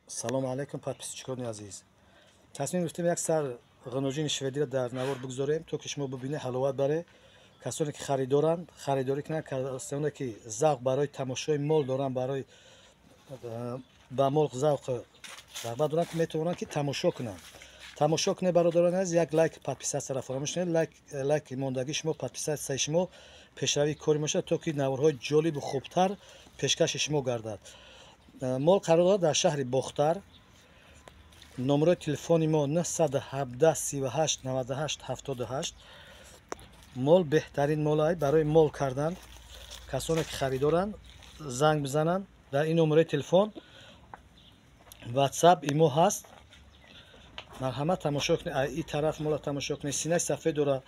салом алейкум, подписчикони азиз. Тасмим гирифтем як сар ғанӯҷини шведиро дар навор бигзорем, то ки шумо бубинед, ҳаловат баред. Касоне ки харидоранд, харидорӣ кунанд, касоне ки завқ барои тамошои мол доранд, барои ба мол завқ рағбат доранд, ки метавонанд ки тамошо кунанд. Тамошо кунед бародарони азиз, як лайк, подписатсияро фаромӯш накунед. Лайки мондагии шумо, подписатсияи шумо пешравии кори мо шуд, то ки наворҳои ҷолибу хубтар пешкаши шумо гардад. Мол қарор дорад дар шаҳри Бохтар. номерои телефони мо 917 38 98 78. мол беҳтарин мол барои мол кардан. касоне ки харидоранд занг бизананд дар ин номерои телефон. WhatsApp имо ҳаст. марҳамат тамошо кунед. ин тараф мола тамошо кунед. синаи сафед дора,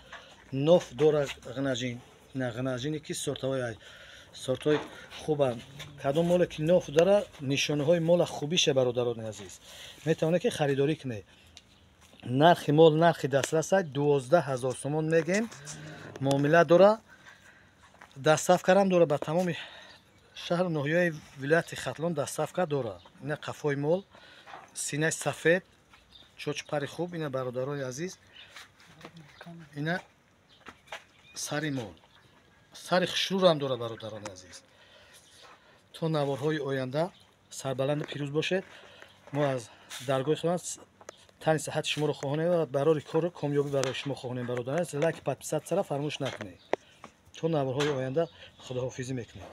ноф дора ғнаҷин. ина ғнаҷине ки сортҳои хубанд. кадом моле ки ноф дора, нишонаҳои мола хубише бародарони азиз. метавонед ки харидорӣ кунед. нархи мол нархи дастрас аст. 12000 сомон мегем. муомила дора. дастсафкарам дора ба тамоми шаҳру ноҳияи вилояти Хатлон дастсафка дора. ина қафои мол, синаи сафед, чочпари хуб. ина бародарони азиз, ина сари мол, сари хушрӯрам дора бародарони азиз. то наворҳои оянда сарбаланду пирӯз бошед. мо аз даргоҳи худам тани сиҳати шуморо хоҳонем ва барори кору комёбӣ барои шумо хоҳонем бародарони азиз. лайки подписатсияро фаромӯш накунед. то наворҳои оянда худоҳофизӣ мекунем.